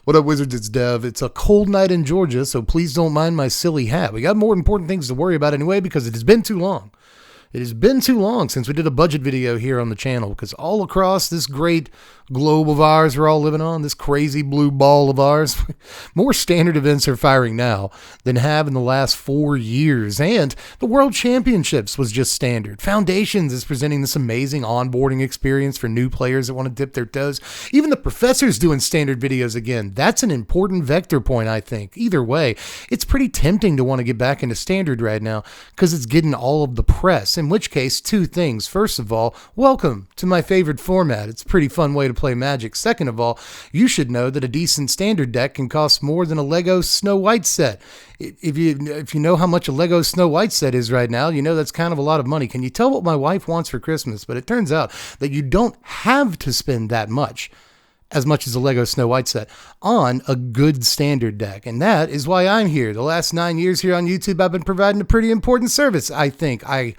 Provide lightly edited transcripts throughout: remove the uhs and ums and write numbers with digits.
What up, Wizards? It's Dev. It's a cold night in Georgia, so please don't mind my silly hat. We got more important things to worry about anyway because it has been too long. It has been too long since we did a budget video here on the channel because all across this great globe of ours we're all living on, this crazy blue ball of ours, more standard events are firing now than have in the last 4 years. And the World Championships was just standard. Foundations is presenting this amazing onboarding experience for new players that want to dip their toes. Even the professor's doing standard videos again. That's an important vector point, I think. Either way, it's pretty tempting to want to get back into standard right now because it's getting all of the press. In which case, two things. First of all, welcome to my favorite format. It's a pretty fun way to play Magic. Second of all, you should know that a decent standard deck can cost more than a Lego Snow White set. If you know how much a Lego Snow White set is right now, you know that's kind of a lot of money. Can you tell what my wife wants for Christmas? But it turns out that you don't have to spend that much as a Lego Snow White set on a good standard deck. And that is why I'm here. The last 9 years here on YouTube, I've been providing a pretty important service, I think. I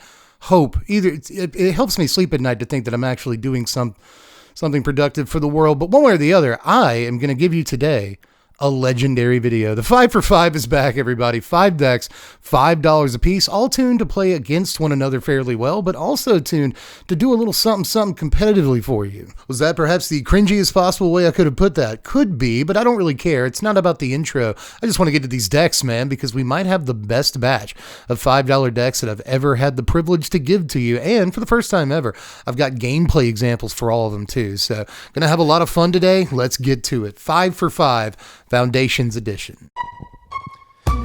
hope. Either it helps me sleep at night to think that I'm actually doing something productive for the world, but one way or the other, I am going to give you today a legendary video. The 5 for 5 is back, everybody. 5 decks, $5 a piece, all tuned to play against one another fairly well, but also tuned to do a little something competitively for you. Was that perhaps the cringiest possible way I could have put that? Could be, but I don't really care. It's not about the intro. I just want to get to these decks, man, because we might have the best batch of $5 decks that I've ever had the privilege to give to you. And for the first time ever, I've got gameplay examples for all of them too. So gonna have a lot of fun today. Let's get to it. 5 for 5. Foundations Edition.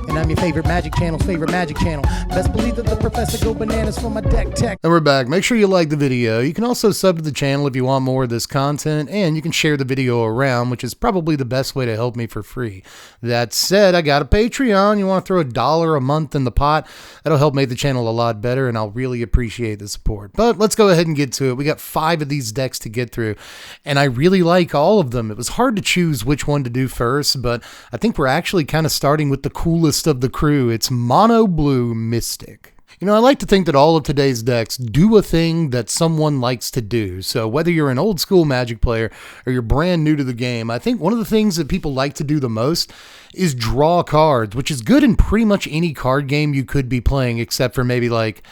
And I'm your favorite Magic Channel's favorite Magic Channel. Best believe that the professor go bananas for my deck tech. And we're back. Make sure you like the video. You can also sub to the channel if you want more of this content, and you can share the video around, which is probably the best way to help me for free. That said, I got a Patreon. You want to throw $1 a month in the pot? That'll help make the channel a lot better, and I'll really appreciate the support. But let's go ahead and get to it. We got 5 of these decks to get through, and I really like all of them. It was hard to choose which one to do first, but I think we're actually kind of starting with the coolest of the crew. It's Mono Blue Mystic. You know, I like to think that all of today's decks do a thing that someone likes to do. So whether you're an old school Magic player or you're brand new to the game, I think one of the things that people like to do the most is draw cards, which is good in pretty much any card game you could be playing, except for maybe like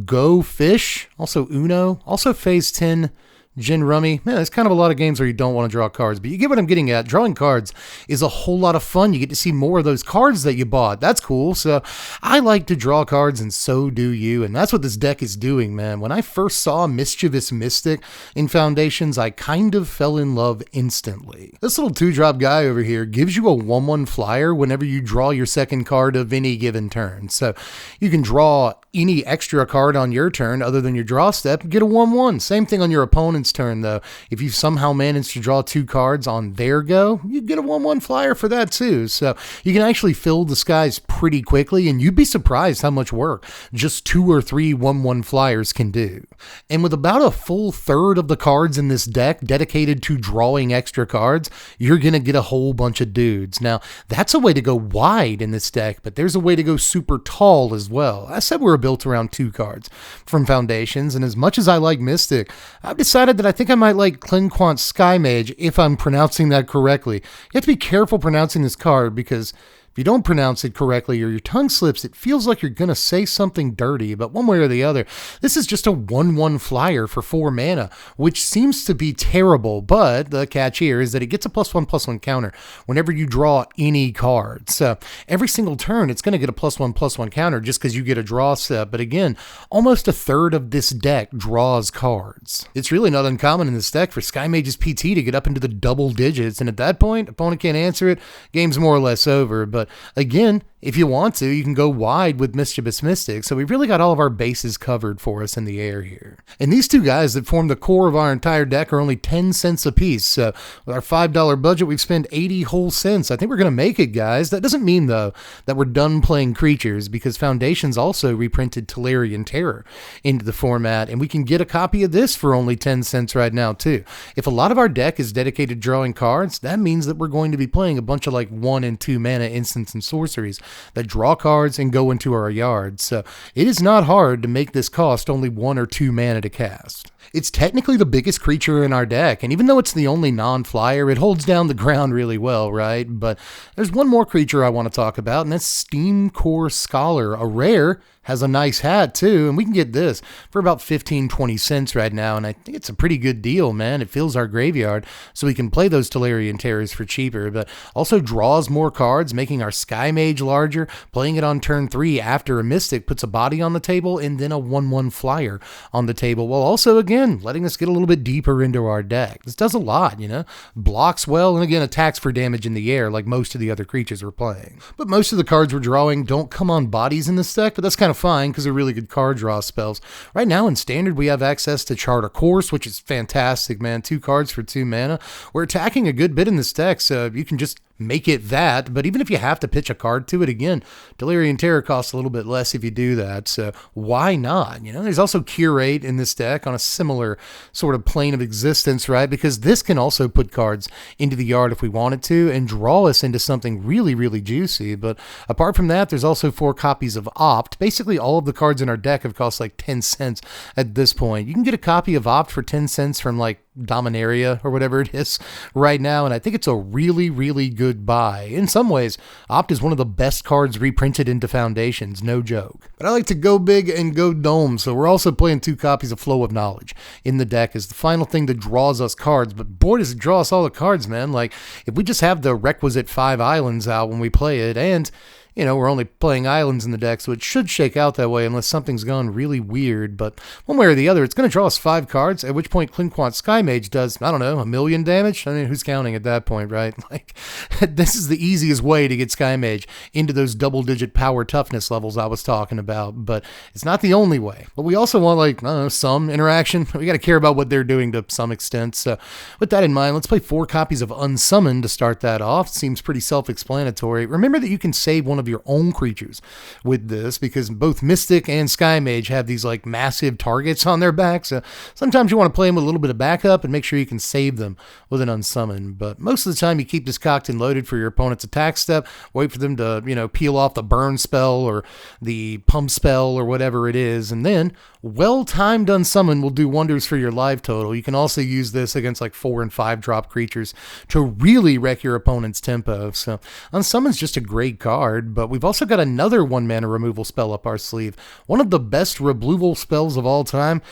Go Fish, also Uno, also Phase 10, Gin Rummy. Man, there's kind of a lot of games where you don't want to draw cards, but you get what I'm getting at. Drawing cards is a whole lot of fun. You get to see more of those cards that you bought. That's cool. So I like to draw cards, and so do you. And that's what this deck is doing, man. When I first saw Mischievous Mystic in Foundations, I kind of fell in love instantly. This little 2-drop guy over here gives you a 1/1 flyer whenever you draw your second card of any given turn. So you can draw any extra card on your turn other than your draw step, get a 1/1. Same thing on your opponent's turn, though. If you somehow manage to draw 2 cards on their go, you get a 1/1 flyer for that too. So you can actually fill the skies pretty quickly, and you'd be surprised how much work just 2 or 3 1/1 flyers can do. And with about a full third of the cards in this deck dedicated to drawing extra cards, you're going to get a whole bunch of dudes. Now, that's a way to go wide in this deck, but there's a way to go super tall as well. I said we're built around 2 cards from Foundations, and as much as I like Mystic, I've decided that I think I might like Clinquant Sky Mage, if I'm pronouncing that correctly. You have to be careful pronouncing this card, because if you don't pronounce it correctly or your tongue slips, it feels like you're going to say something dirty, but one way or the other, this is just a 1/1 flyer for 4 mana, which seems to be terrible, but the catch here is that it gets a +1/+1 counter whenever you draw any card. So every single turn, it's going to get a +1/+1 counter just because you get a draw step, but again, almost a third of this deck draws cards. It's really not uncommon in this deck for Sky Mage's PT to get up into the double digits, and at that point, opponent can't answer it, game's more or less over. But again, if you want to, you can go wide with Mischievous Mystic. So we've really got all of our bases covered for us in the air here. And these 2 guys that form the core of our entire deck are only 10 cents a piece. So with our $5 budget, we've spent 80 whole cents. I think we're going to make it, guys. That doesn't mean, though, that we're done playing creatures, because Foundations also reprinted Tolarian Terror into the format, and we can get a copy of this for only 10 cents right now, too. If a lot of our deck is dedicated to drawing cards, that means that we're going to be playing a bunch of like 1 and 2 mana instants and sorceries that draw cards and go into our yard. So it is not hard to make this cost only 1 or 2 mana to cast. It's technically the biggest creature in our deck, and even though it's the only non-flyer, it holds down the ground really well, right? But there's one more creature I want to talk about, and that's Steam Core Scholar, a rare. Has a nice hat too, and we can get this for about 15-20 cents right now, and I think it's a pretty good deal, man. It fills our graveyard, so we can play those Tolarian Terrors for cheaper, but also draws more cards, making our Sky Mage larger. Playing it on turn 3 after a Mystic puts a body on the table, and then a 1/1 flyer on the table, while also, again, letting us get a little bit deeper into our deck. This does a lot, you know? Blocks well, and again, attacks for damage in the air, like most of the other creatures we're playing. But most of the cards we're drawing don't come on bodies in this deck, but that's kind of fine because they're really good card draw spells. Right now in Standard, we have access to Chart a Course, which is fantastic, man. 2 cards for 2 mana. We're attacking a good bit in this deck, so you can just make it that, but even if you have to pitch a card to it, again, Tolarian Terror costs a little bit less if you do that, so why not? You know, there's also Curate in this deck on a similar sort of plane of existence, right? Because this can also put cards into the yard if we wanted to and draw us into something really, really juicy. But apart from that, there's also 4 copies of Opt. Basically, all of the cards in our deck have cost like 10 cents at this point. You can get a copy of Opt for 10 cents from like Dominaria or whatever it is right now, and I think it's a really, really good buy. In some ways, Opt is one of the best cards reprinted into Foundations, no joke. But I like to go big and go dome, so we're also playing 2 copies of Flow of Knowledge in the deck as the final thing that draws us cards. But boy, does it draw us all the cards, man. Like, if we just have the requisite 5 islands out when we play it, and you know, we're only playing islands in the deck, so it should shake out that way unless something's gone really weird. But one way or the other, it's going to draw us 5 cards, at which point Quinquant Sky Mage does, I don't know, 1,000,000 damage? I mean, who's counting at that point, right? Like, this is the easiest way to get Sky Mage into those double-digit power toughness levels I was talking about, but it's not the only way. But we also want, like, I don't know, some interaction. We got to care about what they're doing to some extent. So with that in mind, let's play 4 copies of Unsummoned to start that off. Seems pretty self-explanatory. Remember that you can save one of your own creatures with this, because both Mystic and Sky Mage have these like massive targets on their back, so sometimes you want to play them with a little bit of backup and make sure you can save them with an Unsummoned. But most of the time you keep this cocked and loaded for your opponent's attack step, wait for them to, you know, peel off the burn spell or the pump spell or whatever it is, and then well-timed Unsummon will do wonders for your life total. You can also use this against like 4 and 5 drop creatures to really wreck your opponent's tempo. So Unsummon's just a great card, but we've also got another 1 mana removal spell up our sleeve. One of the best removal spells of all time.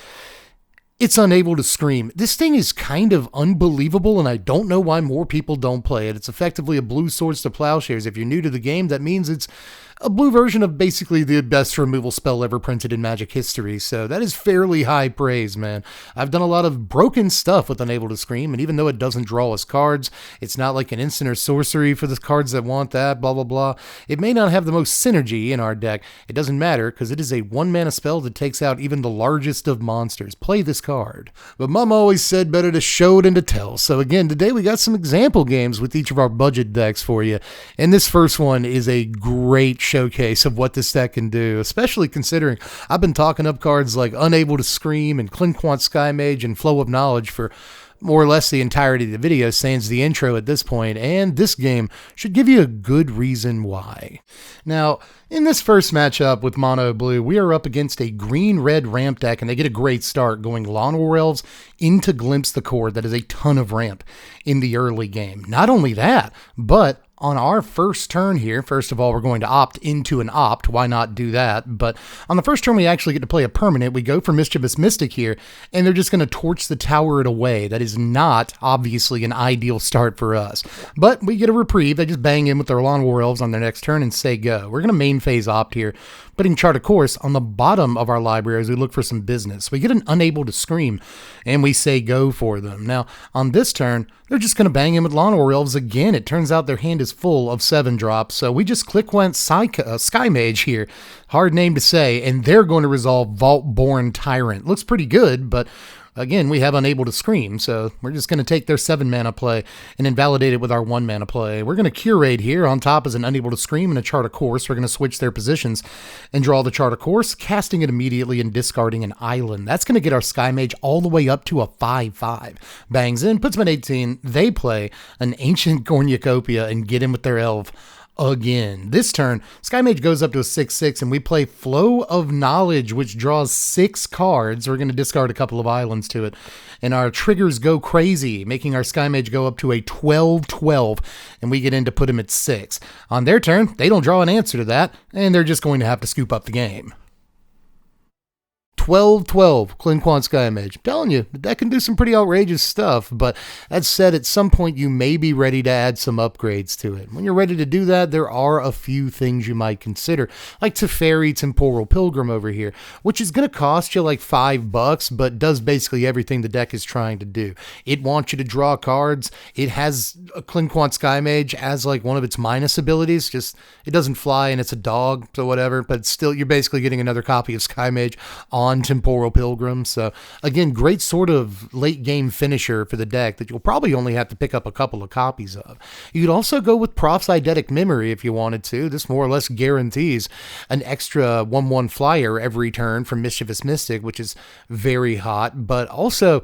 It's Unable to Scream. This thing is kind of unbelievable, and I don't know why more people don't play it. It's effectively a blue Swords to Plowshares. If you're new to the game, that means it's a blue version of basically the best removal spell ever printed in Magic history, so that is fairly high praise, man. I've done a lot of broken stuff with Unable to Scream, and even though it doesn't draw us cards, it's not like an instant or sorcery for the cards that want that, blah, blah, blah. It may not have the most synergy in our deck. It doesn't matter, because it is a 1 mana spell that takes out even the largest of monsters. Play this card. But Mom always said better to show than to tell, so again, today we got some example games with each of our budget decks for you, and this first one is a great showcase of what this deck can do, especially considering I've been talking up cards like Unable to Scream and Quinquant Sky Mage and Flow of Knowledge for more or less the entirety of the video, sans the intro at this point, and this game should give you a good reason why. Now, in this first matchup with Mono Blue, we are up against a green-red ramp deck, and they get a great start going Lawn War Elves into Glimpse the Core. That is a ton of ramp in the early game. Not only that, but on our first turn here, first of all, we're going to opt into an opt. Why not do that? But on the first turn, we actually get to play a permanent. We go for Mischievous Mystic here, and they're just going to torch the tower it away. That is not, obviously, an ideal start for us. But we get a reprieve. They just bang in with their Lawn War Elves on their next turn and say go. We're going to main phase opt here, putting Chart a Course on the bottom of our library as we look for some business. We get an Unable to Scream, and we say go for them. Now, on this turn, they're just going to bang in with Lawn War Elves again. It turns out their hand is full of 7 drops, so we just went Sky Mage here. Hard name to say, and they're going to resolve Vault-Born Tyrant. Looks pretty good, but again, we have Unable to Scream, so we're just going to take their 7 mana play and invalidate it with our 1 mana play. We're going to Curate here. On top is an Unable to Scream and a Chart a Course. We're going to switch their positions and draw the Chart a Course, casting it immediately and discarding an island. That's going to get our Sky Mage all the way up to a 5/5. Bangs in, puts them at 18. They play an Ancient Cornucopia and get in with their Elf again. This turn, Sky Mage goes up to a 6/6, and we play Flow of Knowledge, which draws 6 cards. We're going to discard a couple of islands to it, and our triggers go crazy, making our Sky Mage go up to a 12/12, and we get in to put him at 6. On their turn, they don't draw an answer to that, and they're just going to have to scoop up the game. 12/12, Clinquan Sky Mage. I'm telling you, the deck can do some pretty outrageous stuff, but that said, at some point you may be ready to add some upgrades to it. When you're ready to do that, there are a few things you might consider, like Teferi Temporal Pilgrim over here, which is going to cost you like $5, but does basically everything the deck is trying to do. It wants you to draw cards. It has a Clinquan Sky Mage as like one of its minus abilities, just it doesn't fly and it's a dog, so whatever, but still you're basically getting another copy of Sky Mage on Temporal Pilgrim. So again, great sort of late game finisher for the deck that you'll probably only have to pick up a couple of copies of. You could also go with Proph's Eidetic Memory if you wanted to. This more or less guarantees an extra 1/1 flyer every turn from Mischievous Mystic, which is very hot, but also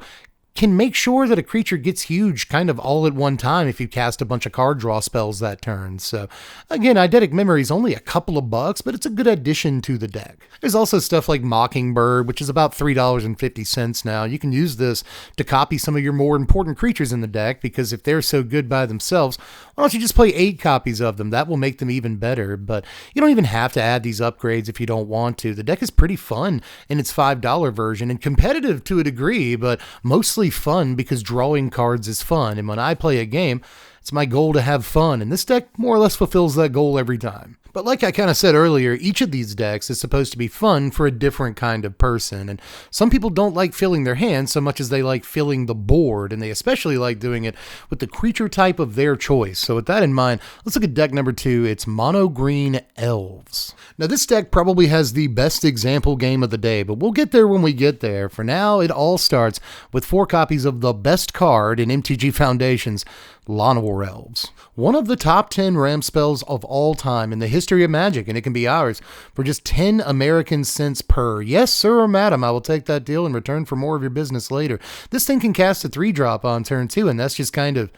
can make sure that a creature gets huge kind of all at one time if you cast a bunch of card draw spells that turn. So again, Eidetic Memory is only a couple of bucks, but it's a good addition to the deck. There's also stuff like Mockingbird, which is about $3.50 now. You can use this to copy some of your more important creatures in the deck, because if they're so good by themselves, why don't you just play 8 copies of them? That will make them even better, but you don't even have to add these upgrades if you don't want to. The deck is pretty fun in its $5 version and competitive to a degree, but mostly fun because drawing cards is fun. And when I play a game, it's my goal to have fun, and this deck more or less fulfills that goal every time. But like I kind of said earlier, each of these decks is supposed to be fun for a different kind of person, and some people don't like filling their hands so much as they like filling the board, and they especially like doing it with the creature type of their choice. So with that in mind, let's look at deck number 2. It's Mono Green Elves. Now this deck probably has the best example game of the day, but we'll get there when we get there. For now, it all starts with 4 copies of the best card in MTG Foundations, Llanowar Elves. One of the top 10 ramp spells of all time in the history of Magic, and it can be ours for just 10 American cents per. Yes, sir or madam, I will take that deal in return for more of your business later. This thing can cast a 3-drop on turn 2, and that's just kind of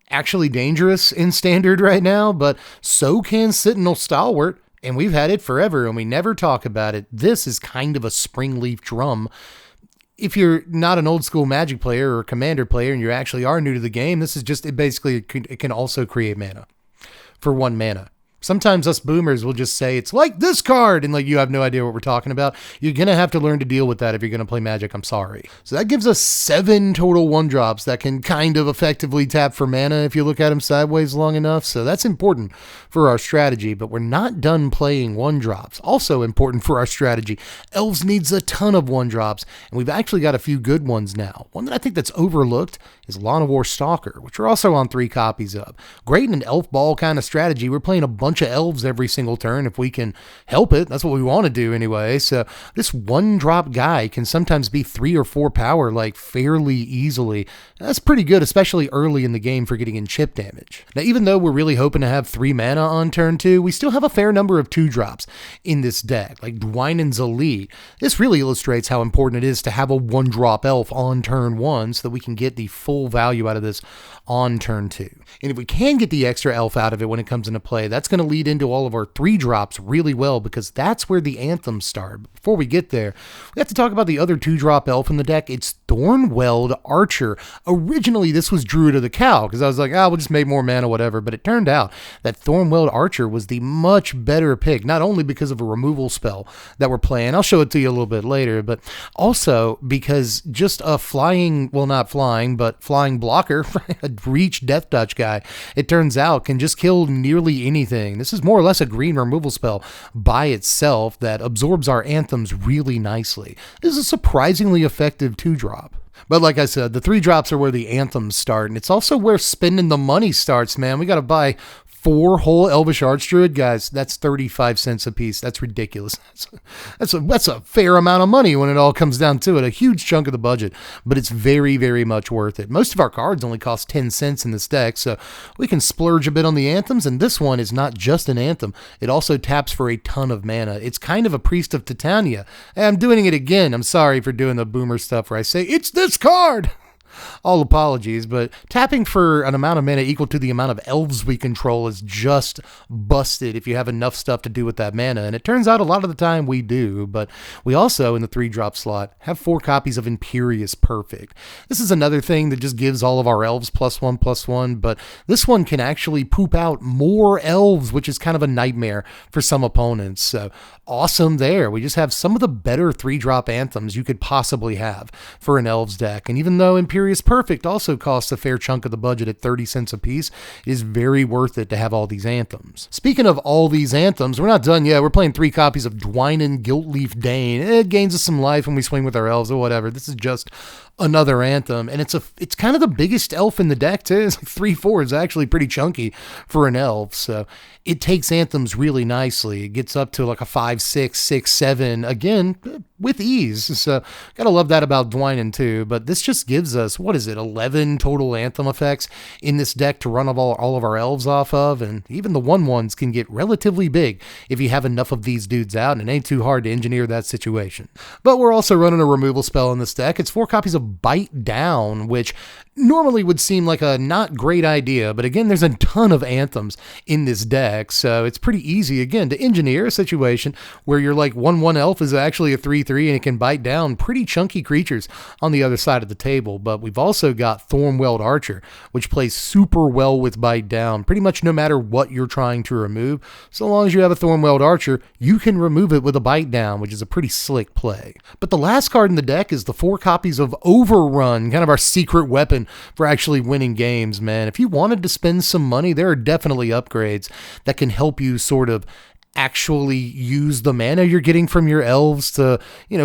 actually dangerous in Standard right now, but so can Sentinel Stalwart, and we've had it forever, and we never talk about it. This is kind of a Springleaf Drum. If you're not an old school Magic player or Commander player and you actually are new to the game, this is just, it can also create mana for 1 mana. Sometimes us boomers will just say, it's like this card, and like you have no idea what we're talking about. You're going to have to learn to deal with that if you're going to play Magic, I'm sorry. So that gives us 7 total 1-drops that can kind of effectively tap for mana if you look at them sideways long enough. So that's important for our strategy, but we're not done playing 1-drops. Also important for our strategy, Elves needs a ton of 1-drops, and we've actually got a few good ones now. One that I think that's overlooked is Llanowar Stalker, which we're also on 3 copies of. Great in an elf ball kind of strategy. We're playing a bunch of elves every single turn if we can help it. That's what we want to do anyway. So this 1-drop guy can sometimes be 3 or 4 power like fairly easily. That's pretty good, especially early in the game for getting in chip damage. Now, even though we're really hoping to have 3 mana on turn 2, we still have a fair number of 2-drops in this deck, like Dwynen's Elite. This really illustrates how important it is to have a 1-drop elf on turn 1 so that we can get the full value out of this on turn 2. And if we can get the extra elf out of it when it comes into play, that's going to lead into all of our 3-drops really well, because that's where the anthems start. But before we get there, we have to talk about the other 2-drop elf in the deck. It's Thornweld Archer. Originally, this was Druid of the Cow, because I was like, we'll just make more mana, whatever. But it turned out that Thornweld Archer was the much better pick, not only because of a removal spell that we're playing, I'll show it to you a little bit later, but also because just a flying blocker, a reach death touch guy, it turns out can just kill nearly anything. This is more or less a green removal spell by itself that absorbs our anthems really nicely. This is a surprisingly effective 2-drop. But like I said, the 3-drops are where the anthems start, and it's also where spending the money starts, man. We got to buy 4 whole Elvish Archdruid, guys. That's 35 cents a piece. That's ridiculous. That's a fair amount of money when it all comes down to it. A huge chunk of the budget, but it's very, very much worth it. Most of our cards only cost 10 cents in this deck, so we can splurge a bit on the anthems, and this one is not just an anthem. It also taps for a ton of mana. It's kind of a Priest of Titania. I'm doing it again. I'm sorry for doing the boomer stuff where I say, it's this card! All apologies, but tapping for an amount of mana equal to the amount of elves we control is just busted if you have enough stuff to do with that mana, and it turns out a lot of the time we do. But we also, in the 3-drop slot, have 4 copies of Imperious Perfect. This is another thing that just gives all of our elves +1/+1, but this one can actually poop out more elves, which is kind of a nightmare for some opponents. So awesome there. We just have some of the better 3-drop anthems you could possibly have for an elves deck, and even though Imperious Perfect also costs a fair chunk of the budget at 30 cents a piece, it is very worth it to have all these anthems. Speaking of all these anthems, we're not done yet. We're playing 3 copies of Dwynen Guiltleaf Dane. It gains us some life when we swing with our elves or whatever. This is just another anthem, and it's kind of the biggest elf in the deck too. It's like 3/4 is actually pretty chunky for an elf, so it takes anthems really nicely. It gets up to like a 5/6, 6/7 again with ease. So gotta love that about Dwynen too. But this just gives us, what is it, 11 total anthem effects in this deck to run all of our elves off of, and even the 1/1s can get relatively big if you have enough of these dudes out, and it ain't too hard to engineer that situation. But we're also running a removal spell in this deck. It's 4 copies of Bite Down, which normally would seem like a not great idea, but again, there's a ton of anthems in this deck, so it's pretty easy, again, to engineer a situation where your like 1/1 elf is actually a 3/3 and it can bite down pretty chunky creatures on the other side of the table. But we've also got Thornweld Archer, which plays super well with Bite Down, pretty much no matter what you're trying to remove. So long as you have a Thornweld Archer, you can remove it with a Bite Down, which is a pretty slick play. But the last card in the deck is the 4 copies of Overrun, kind of our secret weapon for actually winning games, man. If you wanted to spend some money, there are definitely upgrades that can help you sort of actually use the mana you're getting from your elves to,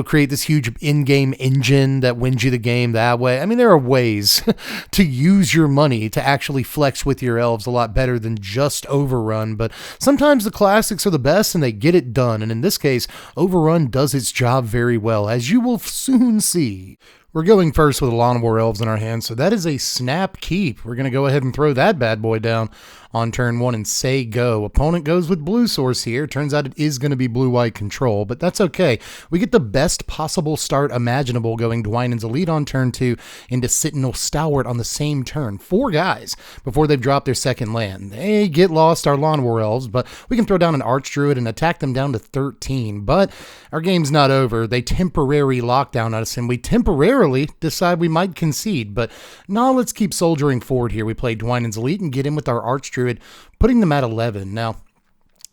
create this huge in-game engine that wins you the game that way. I mean, there are ways to use your money to actually flex with your elves a lot better than just Overrun, but sometimes the classics are the best and they get it done, and in this case, Overrun does its job very well, as you will soon see. We're going first with a Lawn War Elves in our hands, so that is a snap keep. We're going to go ahead and throw that bad boy down on turn 1 and say go. Opponent goes with blue source here. Turns out it is going to be blue-white control, but that's okay. We get the best possible start imaginable, going Dwynen's Elite on turn 2 into Sentinel Stalwart on the same turn. 4 guys before they've dropped their second land. They get lost, our Lawn War Elves, but we can throw down an Archdruid and attack them down to 13. But our game's not over. They temporary lockdown us, and we temporarily decide we might concede. But no, let's keep soldiering forward here. We play Dwynen's Elite and get in with our Archdruid, putting them at 11. Now,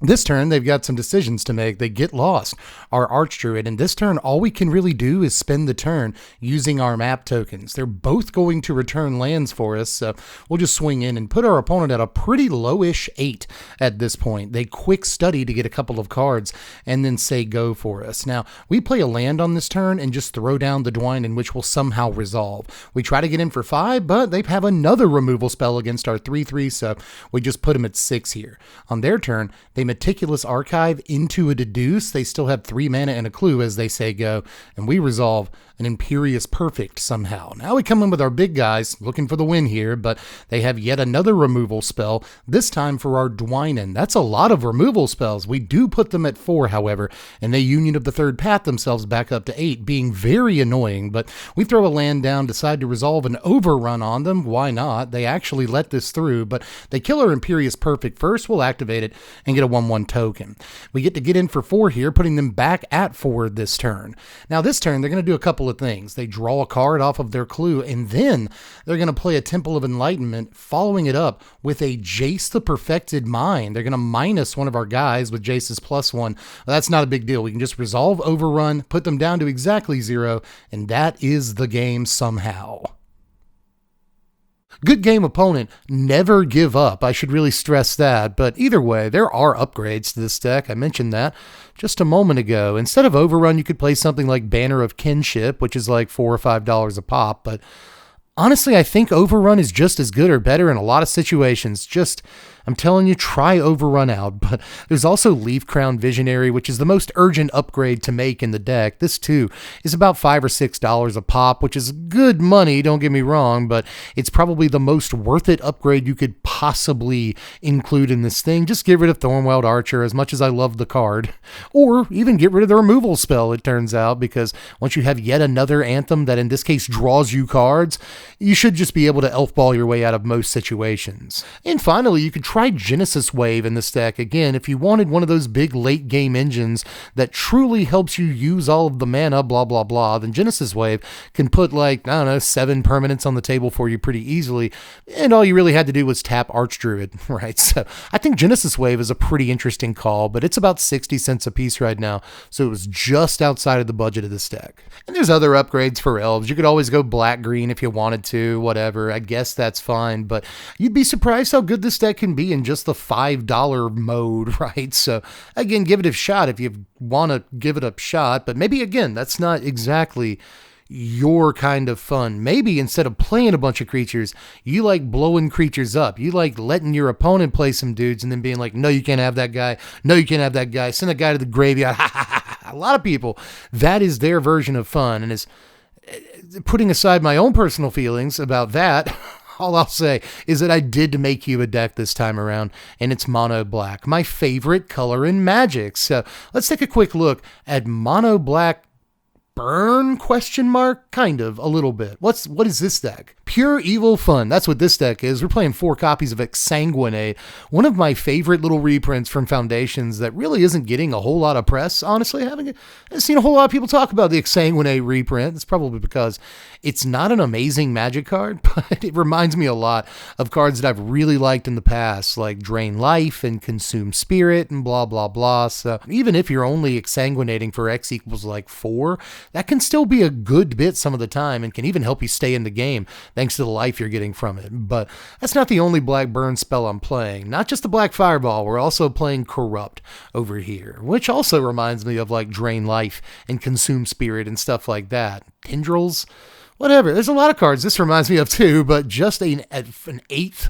this turn, they've got some decisions to make. They get lost, our Archdruid, and this turn, all we can really do is spend the turn using our map tokens. They're both going to return lands for us, so we'll just swing in and put our opponent at a pretty lowish 8 at this point. They quick study to get a couple of cards and then say go for us. Now, we play a land on this turn and just throw down the Dwynen, which will somehow resolve. We try to get in for 5, but they have another removal spell against our 3/3, so we just put them at 6 here. On their turn, they Meticulous Archive into a Deduce. They still have 3 mana and a clue as they say go, and we resolve an Imperious Perfect somehow. Now we come in with our big guys, looking for the win here, but they have yet another removal spell, this time for our Dwynen. That's a lot of removal spells. We do put them at 4, however, and they Union of the Third Path themselves back up to 8, being very annoying, but we throw a land down, decide to resolve an Overrun on them. Why not? They actually let this through, but they kill our Imperious Perfect first. We'll activate it and get a 1/1 token. We get to get in for 4 here, putting them back at 4 this turn. Now this turn, they're going to do a couple of things. They draw a card off of their clue, and then they're going to play a Temple of Enlightenment, following it up with a Jace the Perfected Mind. They're going to minus one of our guys with Jace's +1. Well, that's not a big deal. We can just resolve Overrun, put them down to exactly 0, and that is the game somehow. Good game, opponent. Never give up. I should really stress that. But either way, there are upgrades to this deck. I mentioned that just a moment ago. Instead of Overrun, you could play something like Banner of Kinship, which is like $4 or $5 a pop. But honestly, I think Overrun is just as good or better in a lot of situations. I'm telling you, try Overrun out. But there's also Leaf Crown Visionary, which is the most urgent upgrade to make in the deck. This, too, is about $5 or $6 a pop, which is good money, don't get me wrong, but it's probably the most worth it upgrade you could possibly include in this thing. Just get rid of Thornweld Archer, as much as I love the card. Or even get rid of the removal spell, it turns out, because once you have yet another anthem that in this case draws you cards, you should just be able to elf ball your way out of most situations. And finally, you could try Genesis Wave in this deck. Again, if you wanted one of those big late game engines that truly helps you use all of the mana, blah, blah, blah, then Genesis Wave can put like, I don't know, 7 permanents on the table for you pretty easily. And all you really had to do was tap Archdruid, right? So I think Genesis Wave is a pretty interesting call, but it's about 60 cents a piece right now. So it was just outside of the budget of this deck. And there's other upgrades for elves. You could always go black-green if you wanted to, whatever. I guess that's fine, but you'd be surprised how good this deck can be in just the $5 mode, right? So again, give it a shot if you want to give it a shot, but maybe again, that's not exactly your kind of fun. Maybe instead of playing a bunch of creatures, you like blowing creatures up. You like letting your opponent play some dudes and then being like, no, you can't have that guy. No, you can't have that guy. Send a guy to the graveyard. A lot of people, that is their version of fun. And is putting aside my own personal feelings about that, all I'll say is that I did make you a deck this time around, and it's mono black, my favorite color in Magic. So let's take a quick look at mono black burn ? Kind of, a little bit. What is this deck? Pure evil fun. That's what this deck is. We're playing 4 copies of Exsanguinate, one of my favorite little reprints from Foundations that really isn't getting a whole lot of press. Honestly, I haven't seen a whole lot of people talk about the Exsanguinate reprint. It's probably because it's not an amazing Magic card, but it reminds me a lot of cards that I've really liked in the past, like Drain Life and Consume Spirit and blah, blah, blah. So even if you're only Exsanguinating for X equals like 4, that can still be a good bit some of the time and can even help you stay in the game thanks to the life you're getting from it. But that's not the only black burn spell I'm playing. Not just the black fireball, we're also playing Corrupt over here, which also reminds me of like Drain Life and Consume Spirit and stuff like that. Tendrils, whatever. There's a lot of cards this reminds me of too, but just an 8th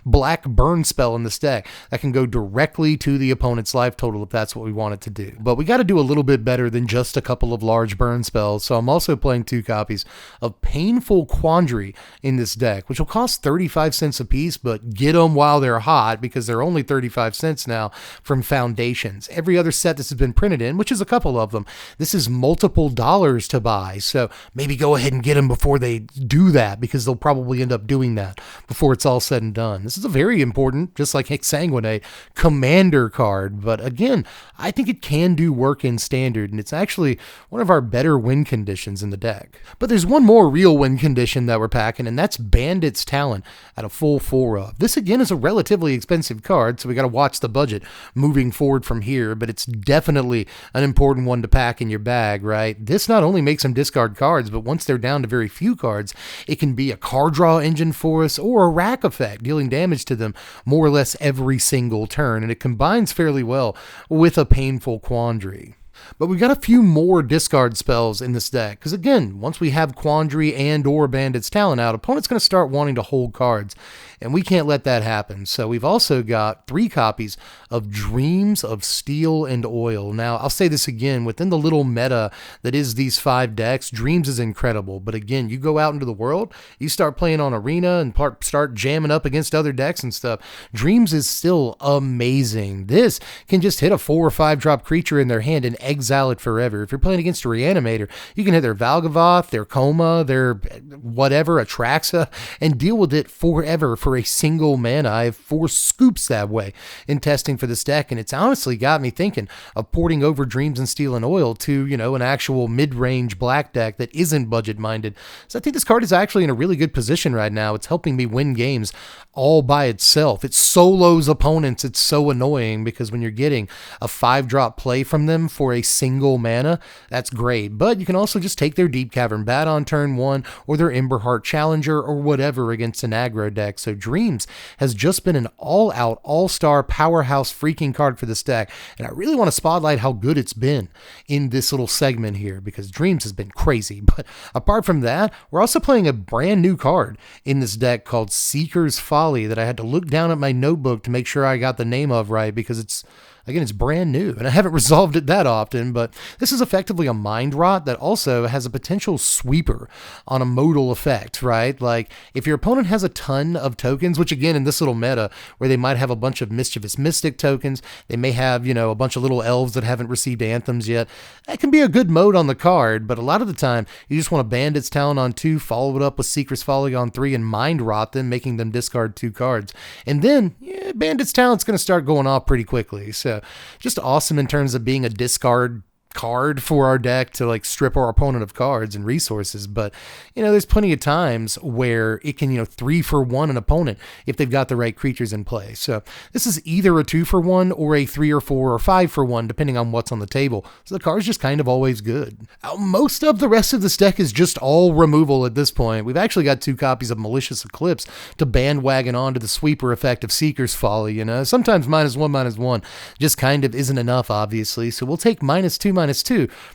black burn spell in this deck that can go directly to the opponent's life total if that's what we want it to do. But we got to do a little bit better than just a couple of large burn spells, so I'm also playing 2 copies of Painful Quandary in this deck, which will cost 35 cents a piece, but get them while they're hot because they're only 35 cents now from Foundations. Every other set this has been printed in, which is a couple of them, this is multiple dollars to buy, so maybe go ahead and get them before they do that because they'll probably end up doing that before it's all said and done. This is a very important, just like Exsanguinate, commander card, but again, I think it can do work in standard, and it's actually one of our better win conditions in the deck. But there's one more real win condition that we're packing, and that's Bandit's Talent at a full 4 of. This again is a relatively expensive card, so we got to watch the budget moving forward from here, but it's definitely an important one to pack in your bag, right? This not only makes them discard cards, but once they're down to very few cards, it can be a card draw engine for us or a rack effect, dealing damage to them more or less every single turn, and it combines fairly well with a Painful Quandary. But we got a few more discard spells in this deck, because again, once we have Quandary and or Bandit's Talent out, opponent's going to start wanting to hold cards, and we can't let that happen. So we've also got 3 copies of Dreams of Steel and Oil. Now, I'll say this again, within the little meta that is these 5 decks, Dreams is incredible, but again, you go out into the world, you start playing on Arena and start jamming up against other decks and stuff, Dreams is still amazing. This can just hit a 4 or 5 drop creature in their hand and exile it forever. If you're playing against a Reanimator, you can hit their Valgavoth, their Coma, their whatever, Atraxa, and deal with it forever for a single mana. I have 4 scoops that way in testing for this deck, and it's honestly got me thinking of porting over Dreams and Steel and Oil to, an actual mid-range black deck that isn't budget-minded. So I think this card is actually in a really good position right now. It's helping me win games all by itself. It solos opponents. It's so annoying because when you're getting a 5-drop play from them for a single mana, that's great. But you can also just take their Deep Cavern Bat on turn 1 or their Emberheart Challenger or whatever against an aggro deck. So Dreams has just been an all-out, all-star powerhouse freaking card for this deck, and I really want to spotlight how good it's been in this little segment here because Dreams has been crazy. But apart from that, we're also playing a brand new card in this deck called Seeker's Folly that I had to look down at my notebook to make sure I got the name of right because it's Again, it's brand new, and I haven't resolved it that often, but this is effectively a mind rot that also has a potential sweeper on a modal effect, right? Like, if your opponent has a ton of tokens, which again, in this little meta, where they might have a bunch of Mischievous Mystic tokens, they may have, a bunch of little elves that haven't received anthems yet, that can be a good mode on the card, but a lot of the time, you just want a Bandit's Talent on 2, follow it up with Seeker's Folly on 3, and mind rot them, making them discard 2 cards. And then, Bandit's Talent's going to start going off pretty quickly. So, just awesome in terms of being a discard card for our deck to like strip our opponent of cards and resources. But there's plenty of times where it can 3-for-1 an opponent if they've got the right creatures in play. So this is either a 2-for-1 or a 3 or 4 or 5-for-1 depending on what's on the table. So the card's just kind of always good. Most of the rest of this deck is just all removal at this point. We've actually got 2 copies of Malicious Eclipse to bandwagon onto the sweeper effect of Seeker's Folly. Sometimes -1/-1 just kind of isn't enough, obviously. So we'll take -2/-2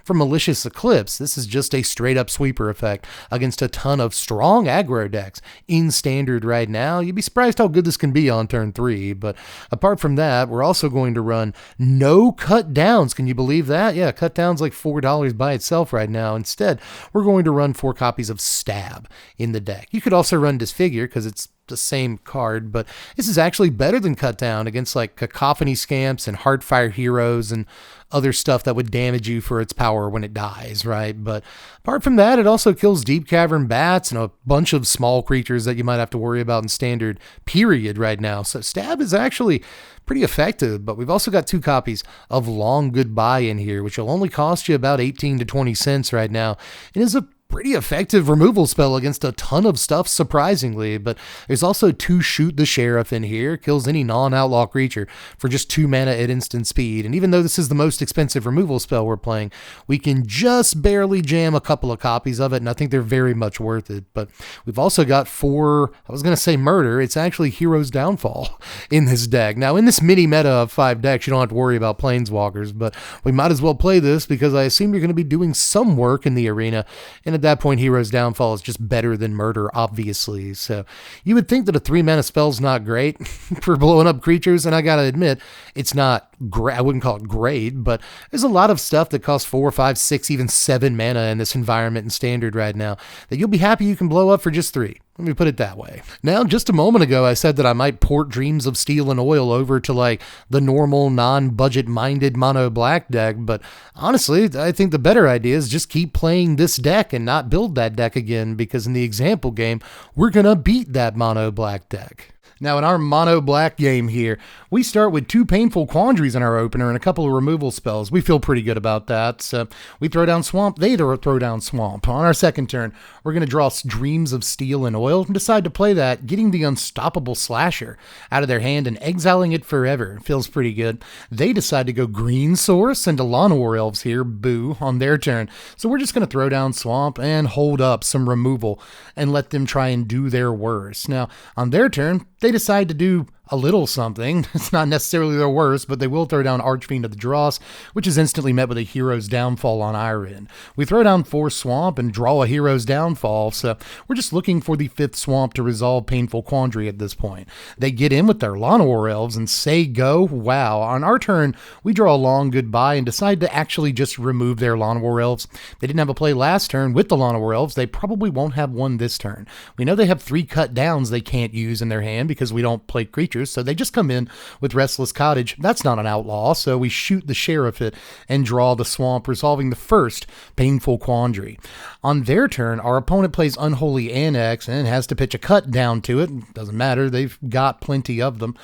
from Malicious Eclipse. This is just a straight up sweeper effect against a ton of strong aggro decks in Standard right now. You'd be surprised how good this can be on turn 3. But apart from that, we're also going to run no cut downs. Can you believe that? Yeah, cut downs like $4 by itself right now. Instead, we're going to run 4 copies of Stab in the deck. You could also run Disfigure because it's the same card, but this is actually better than Cut Down against like Cacophony Scamps and Heartfire Heroes and other stuff that would damage you for its power when it dies, right? But apart from that, it also kills Deep Cavern Bats and a bunch of small creatures that you might have to worry about in Standard, period, right now. So Stab is actually pretty effective, but we've also got 2 copies of Long Goodbye in here, which will only cost you about 18 to 20 cents right now. It is a pretty effective removal spell against a ton of stuff, surprisingly, but there's also 2 Shoot the Sheriff in here, kills any non-outlaw creature for just 2 mana at instant speed, and even though this is the most expensive removal spell we're playing, we can just barely jam a couple of copies of it, and I think they're very much worth it. But we've also got 4, I was going to say murder, it's actually Hero's Downfall in this deck. Now, in this mini meta of 5 decks, you don't have to worry about Planeswalkers, but we might as well play this because I assume you're going to be doing some work in the arena, and at that point, Hero's Downfall is just better than Murder, obviously. So you would think that a 3-mana spell's not great for blowing up creatures, and I gotta admit, it's not great. I wouldn't call it great, but there's a lot of stuff that costs 4, 5, 6, even 7 mana in this environment in Standard right now that you'll be happy you can blow up for just 3. Let me put it that way. Now, just a moment ago, I said that I might port Dreams of Steel and Oil over to like the normal, non-budget minded mono black deck, but honestly, I think the better idea is just keep playing this deck and not build that deck again, because in the example game, we're gonna beat that mono black deck. Now, in our mono black game here, we start with 2 Painful Quandaries in our opener and a couple of removal spells. We feel pretty good about that. So we throw down Swamp, they throw down Swamp. On our second turn, we're going to draw Dreams of Steel and Oil and decide to play that, getting the Unstoppable Slasher out of their hand and exiling it forever. Feels pretty good. They decide to go Green Source into Llanowar Elves here, boo, on their turn. So we're just going to throw down Swamp and hold up some removal and let them try and do their worst. Now, on their turn, they decide to do a little something. It's not necessarily their worst, but they will throw down Archfiend of the Dross, which is instantly met with a Hero's Downfall on our end. We throw down 4 Swamp and draw a Hero's Downfall, so we're just looking for the 5th Swamp to resolve Painful Quandary at this point. They get in with their Llanowar Elves and say go. Wow. On our turn, we draw a Long Goodbye and decide to actually just remove their Llanowar Elves. They didn't have a play last turn with the Llanowar Elves. They probably won't have one this turn. We know they have 3 cut downs they can't use in their hand because we don't play creatures, so they just come in with Restless Cottage. That's not an outlaw, so we shoot the Sheriff it and draw the Swamp, resolving the first Painful Quandary. On their turn, our opponent plays Unholy Annex and has to pitch a cut down to it. Doesn't matter, they've got plenty of them.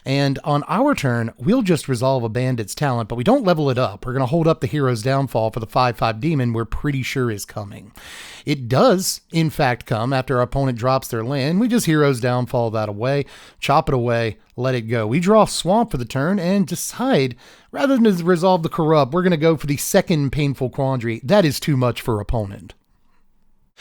And on our turn, we'll just resolve a Bandit's Talent, but we don't level it up. We're going to hold up the Hero's Downfall for the 5/5 demon we're pretty sure is coming. It does, in fact, come after our opponent drops their land. We just Hero's Downfall that away, chop it away, let it go. We draw Swamp for the turn and decide, rather than to resolve the Corrupt, we're going to go for the second Painful Quandary. That is too much for opponent.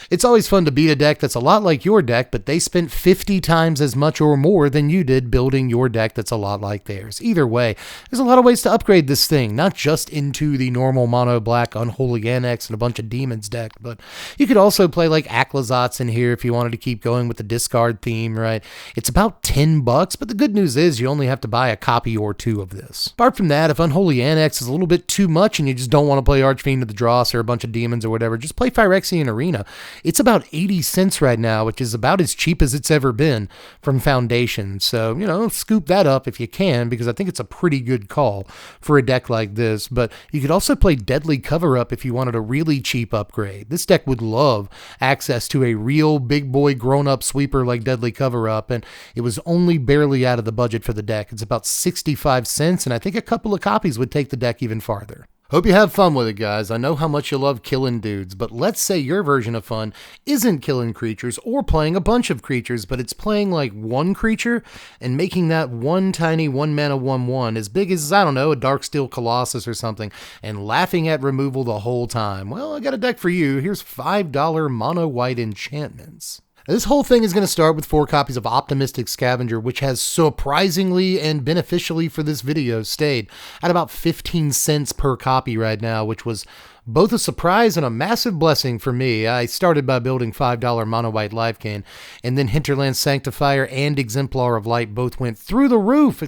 It's always fun to beat a deck that's a lot like your deck, but they spent 50 times as much or more than you did building your deck that's a lot like theirs. Either way, there's a lot of ways to upgrade this thing, not just into the normal mono black Unholy Annex and a bunch of demons deck, but you could also play like Aclazotz in here if you wanted to keep going with the discard theme, right? It's about $10, but the good news is you only have to buy a copy or two of this. Apart from that, if Unholy Annex is a little bit too much and you just don't want to play Archfiend of the Dross or a bunch of demons or whatever, just play Phyrexian Arena. It's about 80 cents right now, which is about as cheap as it's ever been from Foundations. So, scoop that up if you can, because I think it's a pretty good call for a deck like this. But you could also play Deadly Cover-Up if you wanted a really cheap upgrade. This deck would love access to a real big boy grown-up sweeper like Deadly Cover-Up, and it was only barely out of the budget for the deck. It's about 65 cents, and I think a couple of copies would take the deck even farther. Hope you have fun with it, guys. I know how much you love killing dudes, but let's say your version of fun isn't killing creatures or playing a bunch of creatures, but it's playing like one creature and making that one tiny 1-mana 1/1 as big as, I don't know, a Darksteel Colossus or something, and laughing at removal the whole time. Well, I got a deck for you. Here's $5 mono white enchantments. This whole thing is going to start with 4 copies of Optimistic Scavenger, which has surprisingly and beneficially for this video stayed at about 15 cents per copy right now, which was both a surprise and a massive blessing for me. I started by building $5 mono white Lifegain, and then Hinterland Sanctifier and Exemplar of Light both went through the roof.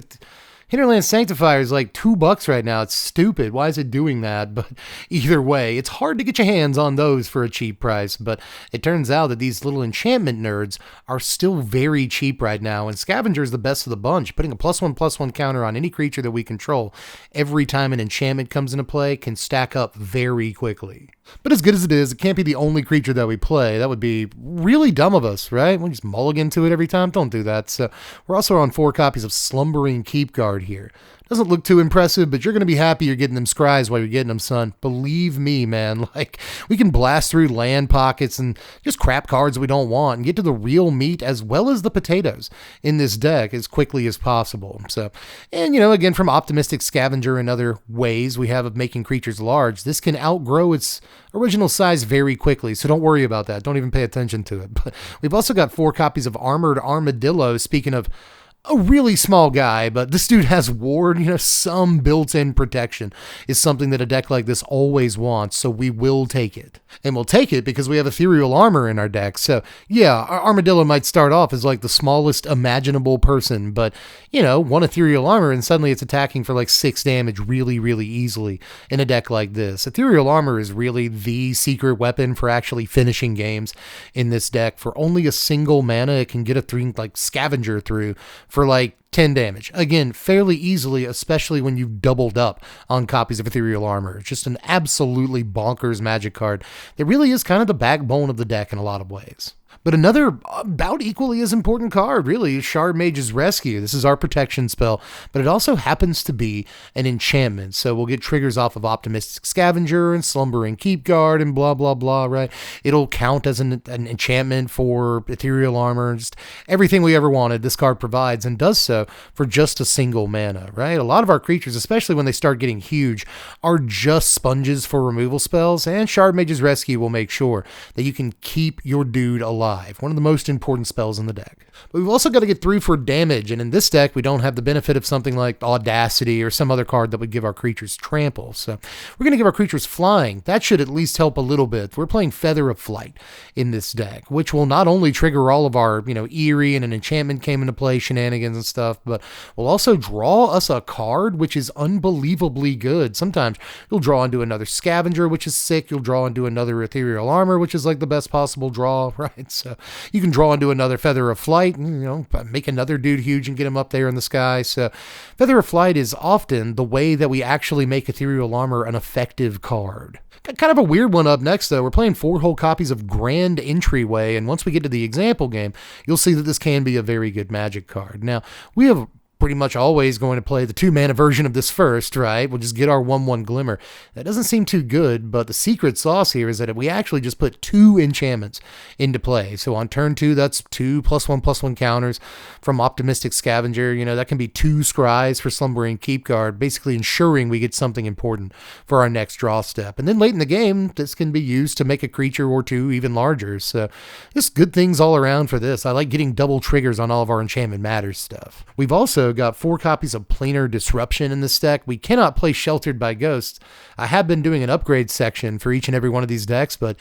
Hinterland Sanctifier is like $2 right now. It's stupid. Why is it doing that? But either way, it's hard to get your hands on those for a cheap price. But it turns out that these little enchantment nerds are still very cheap right now. And Scavenger is the best of the bunch. Putting a +1/+1 counter on any creature that we control every time an enchantment comes into play can stack up very quickly. But as good as it is, it can't be the only creature that we play. That would be really dumb of us, right? We just mulligan to it every time. Don't do that. So we're also on 4 copies of Slumbering Keepguard here. Doesn't look too impressive, but you're going to be happy you're getting them scries while you're getting them, son. Believe me, man. Like, we can blast through land pockets and just crap cards we don't want and get to the real meat as well as the potatoes in this deck as quickly as possible. So, and again, from Optimistic Scavenger and other ways we have of making creatures large, this can outgrow its original size very quickly, so don't worry about that. Don't even pay attention to it. But we've also got 4 copies of Armored Armadillo. Speaking of a really small guy, but this dude has ward, some built-in protection is something that a deck like this always wants, so we will take it. And we'll take it because we have Ethereal Armor in our deck, so yeah, our Armadillo might start off as like the smallest imaginable person, but, 1 Ethereal Armor and suddenly it's attacking for like 6 damage really, really easily in a deck like this. Ethereal Armor is really the secret weapon for actually finishing games in this deck. For only a single mana, it can get a 3 like Scavenger through for like 10 damage. Again, fairly easily, especially when you've doubled up on copies of Ethereal Armor. It's just an absolutely bonkers magic card that really is kind of the backbone of the deck in a lot of ways. But another about equally as important card, really, is Shard Mage's Rescue. This is our protection spell, but it also happens to be an enchantment. So we'll get triggers off of Optimistic Scavenger and Slumbering Keepguard and blah, blah, blah, right? It'll count as an enchantment for Ethereal Armor, just everything we ever wanted. This card provides and does so for just a single mana, right? A lot of our creatures, especially when they start getting huge, are just sponges for removal spells, and Shard Mage's Rescue will make sure that you can keep your dude alive. One of the most important spells in the deck. But we've also got to get through for damage, and in this deck we don't have the benefit of something like Audacity or some other card that would give our creatures trample. So we're going to give our creatures flying. That should at least help a little bit. We're playing Feather of Flight in this deck, which will not only trigger all of our, Eerie and an enchantment came into play shenanigans and stuff, but will also draw us a card which is unbelievably good. Sometimes you'll draw into another Scavenger, which is sick. You'll draw into another Ethereal Armor, which is like the best possible draw, right? So you can draw into another Feather of Flight, make another dude huge and get him up there in the sky. So Feather of Flight is often the way that we actually make Ethereal Armor an effective card. Got kind of a weird one up next, though. We're playing 4 whole copies of Grand Entryway, and once we get to the example game, you'll see that this can be a very good Magic card. Now, we have pretty much always going to play the 2-mana version of this first, right? We'll just get our 1/1 Glimmer. That doesn't seem too good, but the secret sauce here is that we actually just put 2 enchantments into play. So on turn 2, that's 2 +1/+1 counters from Optimistic Scavenger. You know, that can be 2 scries for Slumbering Keepguard, basically ensuring we get something important for our next draw step. And then late in the game, this can be used to make a creature or 2 even larger. So just good things all around for this. I like getting double triggers on all of our Enchantment Matters stuff. We've also got 4 copies of Planar Disruption in this deck. We cannot play Sheltered by Ghosts. I have been doing an upgrade section for each and every one of these decks, but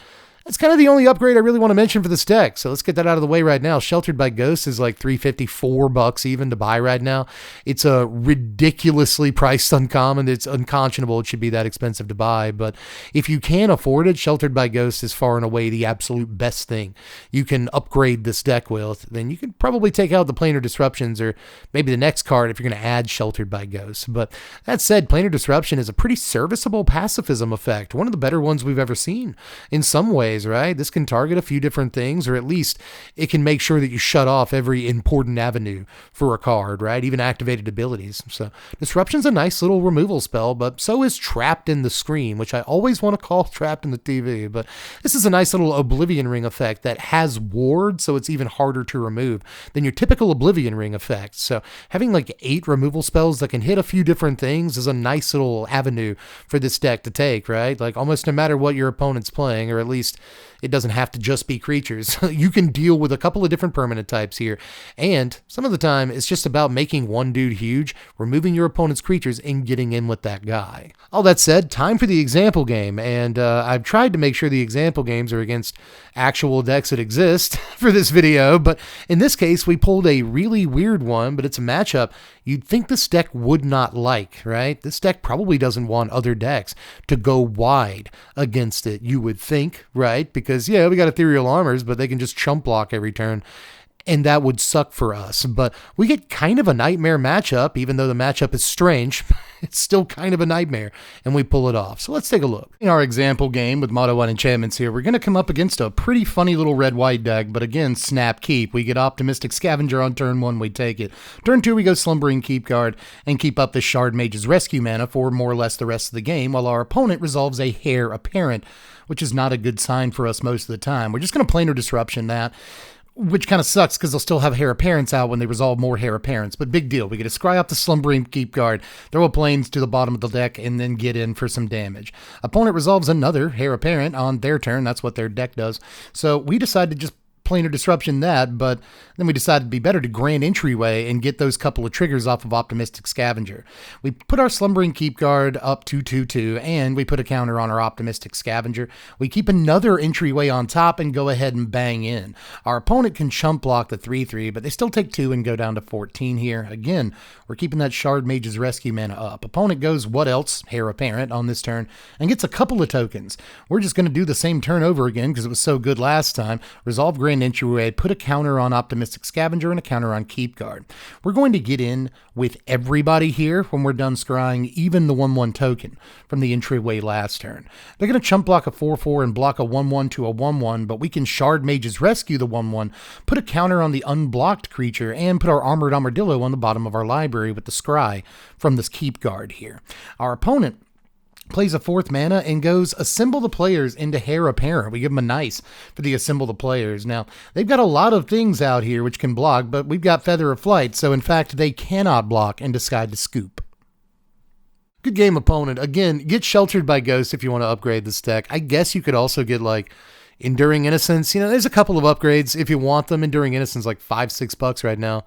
that's kind of the only upgrade I really want to mention for this deck. So let's get that out of the way right now. Sheltered by Ghosts is like $3.54 even to buy right now. It's a ridiculously priced uncommon. It's unconscionable it should be that expensive to buy. But if you can afford it, Sheltered by Ghosts is far and away the absolute best thing you can upgrade this deck with. Then you can probably take out the Planar Disruptions or maybe the next card if you're going to add Sheltered by Ghosts. But that said, Planar Disruption is a pretty serviceable pacifism effect. One of the better ones we've ever seen in some ways. Right? This can target a few different things, or at least it can make sure that you shut off every important avenue for a card, right? Even activated abilities. So Disruption's a nice little removal spell, but so is Trapped in the Screen, which I always want to call Trapped in the TV. But this is a nice little Oblivion Ring effect that has ward, so it's even harder to remove than your typical Oblivion Ring effect. So having like 8 removal spells that can hit a few different things is a nice little avenue for this deck to take, right? Like almost no matter what your opponent's playing, or at least it doesn't have to just be creatures. You can deal with a couple of different permanent types here. And some of the time, it's just about making one dude huge, removing your opponent's creatures, and getting in with that guy. All that said, time for the example game. And I've tried to make sure the example games are against actual decks that exist for this video. But in this case, we pulled a really weird one, but it's a matchup you'd think this deck would not like, right? This deck probably doesn't want other decks to go wide against it, you would think, right? Because, yeah, we got Ethereal Armors, but they can just chump block every turn, and that would suck for us. But we get kind of a nightmare matchup, even though the matchup is strange. It's still kind of a nightmare, and we pull it off. So let's take a look. In our example game with Mono 1 enchantments here, we're going to come up against a pretty funny little red-white deck, but again, snap keep. We get Optimistic Scavenger on turn 1, we take it. Turn 2, we go Slumbering Keepguard and keep up the Shard Mage's Rescue mana for more or less the rest of the game, while our opponent resolves a Heir Apparent, which is not a good sign for us most of the time. We're just going to Planar Disruption that, which kind of sucks because they'll still have Heir Apparents out when they resolve more Heir Apparents, but big deal. We get to scry up the Slumbering Keepguard, throw a Plains to the bottom of the deck, and then get in for some damage. Opponent resolves another Heir Apparent on their turn. That's what their deck does. So we decide to just Planar Disruption that, but then we decided it'd be better to Grand Entryway and get those couple of triggers off of Optimistic Scavenger. We put our Slumbering Keepguard up 2/2/2, and we put a counter on our Optimistic Scavenger. We keep another entryway on top and go ahead and bang in. Our opponent can chump block the 3/3, but they still take 2 and go down to 14 here. Again, we're keeping that Shard Mage's Rescue mana up. Opponent goes what else? Heir Apparent on this turn and gets a couple of tokens. We're just going to do the same turn over again because it was so good last time. Resolve Grand Entryway, put a counter on Optimistic Scavenger and a counter on Keepguard. We're going to get in with everybody here when we're done scrying, even the 1/1 token from the entryway last turn. They're going to chump block a 4/4 and block a 1/1 to a 1/1, but we can Shard Mage's Rescue the 1/1, put a counter on the unblocked creature, and put our Armored Armadillo on the bottom of our library with the scry from this Keepguard here. Our opponent plays a 4th mana and goes Assemble the Players into Heir Apparent. We give them a nice for the Assemble the Players. Now, they've got a lot of things out here which can block, but we've got Feather of Flight, so in fact, they cannot block and decide to scoop. Good game, opponent. Again, get Sheltered by Ghosts if you want to upgrade this deck. I guess you could also get, like, Enduring Innocence. You know, there's a couple of upgrades if you want them. Enduring Innocence, like $5-6 right now.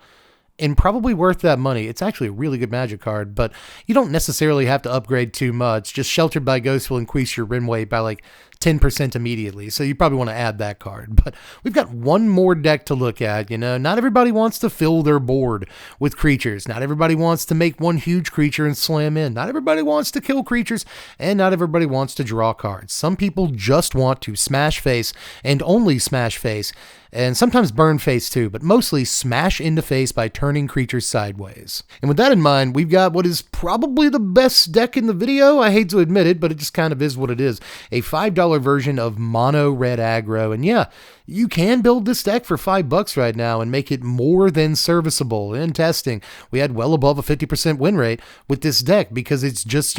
And probably worth that money. It's actually a really good Magic card, but you don't necessarily have to upgrade too much. Just Sheltered by Ghosts will increase your win weight by like 10% immediately, so you probably want to add that card. But we've got one more deck to look at, you know. Not everybody wants to fill their board with creatures. Not everybody wants to make one huge creature and slam in. Not everybody wants to kill creatures, and not everybody wants to draw cards. Some people just want to smash face, and only smash face, and sometimes burn face too, but mostly smash into face by turning creatures sideways. And with that in mind, we've got what is probably the best deck in the video. I hate to admit it, but it just kind of is what it is. A $5 version of mono red aggro. And yeah, You can build this deck for $5 right now and make it more than serviceable. In testing, we had well above a 50% win rate with this deck because it's just,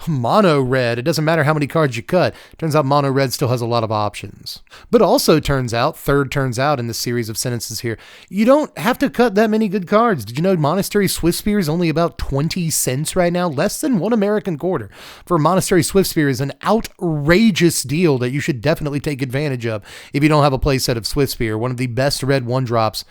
mono red. It doesn't matter how many cards you cut. Turns out mono red still has a lot of options. But also turns out in this series of sentences here, you don't have to cut that many good cards. Did you know Monastery Swiftspear is only about 20 cents right now? Less than 1 American quarter for Monastery Swiftspear is an outrageous deal that you should definitely take advantage of if you don't have a playset of Swiftspear, one of the best red 1-drops,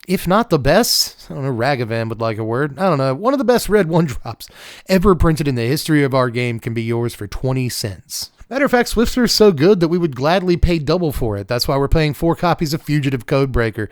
if not the best. I don't know, Ragavan would like a word. I don't know. One of the best red 1-drops ever printed in the history of our game can be yours for 20 cents. Matter of fact, Swiftspear is so good that we would gladly pay double for it. That's why we're paying 4 copies of Fugitive Codebreaker,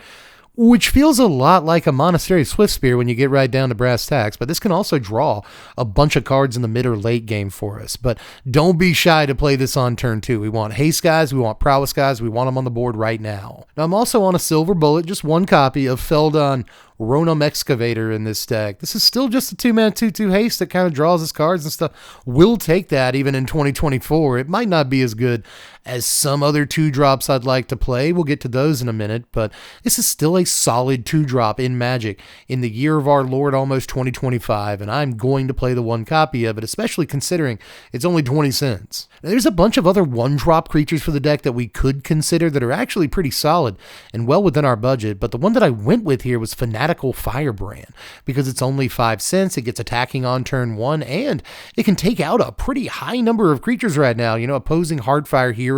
which feels a lot like a Monastery Swiftspear when you get right down to brass tacks, but this can also draw a bunch of cards in the mid or late game for us. But don't be shy to play this on turn 2. We want haste guys, we want prowess guys, we want them on the board right now. Now I'm also on a silver bullet, just 1 copy of Feldon Ronom Excavator in this deck. This is still just a 2-mana 2/2 haste that kind of draws his cards and stuff. We'll take that even in 2024. It might not be as good as some other 2-drops I'd like to play. We'll get to those in a minute, but this is still a solid 2-drop in Magic in the year of our Lord almost 2025, and I'm going to play the 1 copy of it, especially considering it's only 20 cents. Now, there's a bunch of other 1-drop creatures for the deck that we could consider that are actually pretty solid and well within our budget, but the one that I went with here was Fanatical Firebrand, because it's only 5 cents, it gets attacking on turn 1, and it can take out a pretty high number of creatures right now, opposing Hardfire Heroes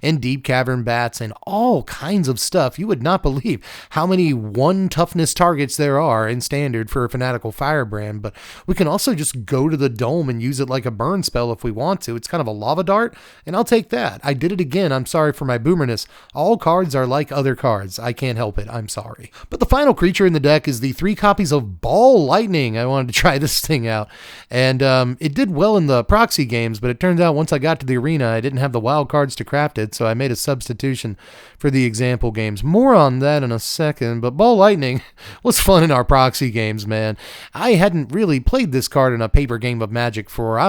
and Deep Cavern Bats and all kinds of stuff. You would not believe how many 1 toughness targets there are in Standard for a Fanatical Firebrand, but we can also just go to the Dome and use it like a burn spell if we want to. It's kind of a lava dart, and I'll take that. I did it again. I'm sorry for my boomerness. All cards are like other cards. I can't help it. I'm sorry. But the final creature in the deck is the 3 copies of Ball Lightning. I wanted to try this thing out, and it did well in the proxy games, but it turns out once I got to the arena, I didn't have the wild cards to craft it, so I made a substitution for the example games. More on that in a second, but Ball Lightning was fun in our proxy games, man. I hadn't really played this card in a paper game of Magic for,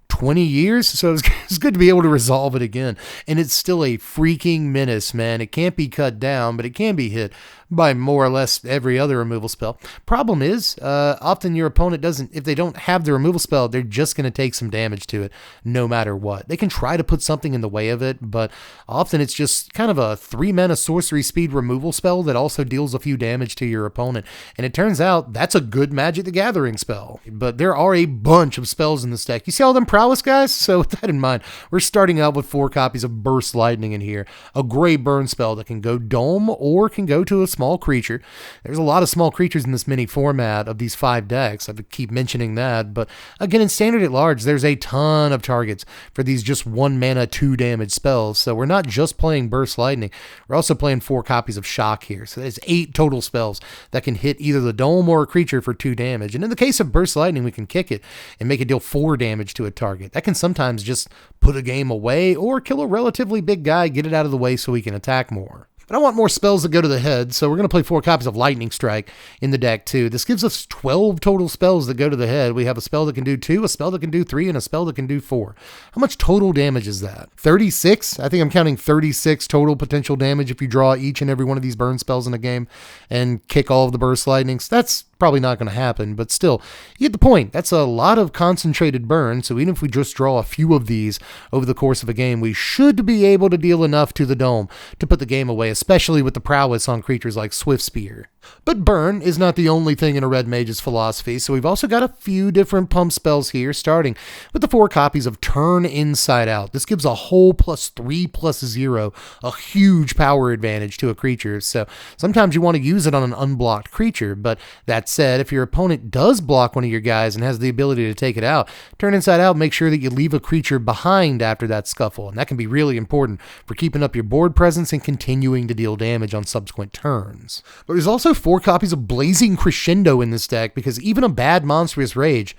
20 years, so it's good to be able to resolve it again. And it's still a freaking menace, man. It can't be cut down, but it can be hit by more or less every other removal spell. Problem is, often your opponent doesn't, if they don't have the removal spell, they're just going to take some damage to it no matter what. They can try to put something in the way of it, but often it's just kind of a 3-mana sorcery speed removal spell that also deals a few damage to your opponent. And it turns out that's a good Magic the Gathering spell. But there are a bunch of spells in this deck. You see all them prowess guys? So with that in mind, we're starting out with 4 copies of Burst Lightning in here. A gray burn spell that can go Dome or can go to a small creature. There's a lot of small creatures in this mini format of these 5 decks. I keep mentioning that, but again, in Standard at large, there's a ton of targets for these just 1 mana 2 damage spells. So we're not just playing Burst Lightning, we're also playing 4 copies of Shock here. So there's 8 total spells that can hit either the Dome or a creature for 2 damage. And in the case of Burst Lightning, we can kick it and make it deal 4 damage to a target. That can sometimes just put a game away or kill a relatively big guy, get it out of the way so we can attack more. But I want more spells that go to the head, so we're going to play 4 copies of Lightning Strike in the deck too. This gives us 12 total spells that go to the head. We have a spell that can do 2, a spell that can do 3, and a spell that can do 4. How much total damage is that? 36? I think I'm counting 36 total potential damage if you draw each and every one of these burn spells in a game and kick all of the Burst Lightnings. That's probably not going to happen, but still, you get the point. That's a lot of concentrated burn, so even if we just draw a few of these over the course of a game, we should be able to deal enough to the Dome to put the game away, especially with the prowess on creatures like Swiftspear. But burn is not the only thing in a Red Mage's philosophy, so we've also got a few different pump spells here, starting with the 4 copies of Turn Inside Out. This gives a whole +3/+0, a huge power advantage to a creature, so sometimes you want to use it on an unblocked creature, but that said, if your opponent does block one of your guys and has the ability to take it out, Turn Inside Out, make sure that you leave a creature behind after that scuffle, and that can be really important for keeping up your board presence and continuing to deal damage on subsequent turns. But there's also 4 copies of Blazing Crescendo in this deck, because even a bad Monstrous Rage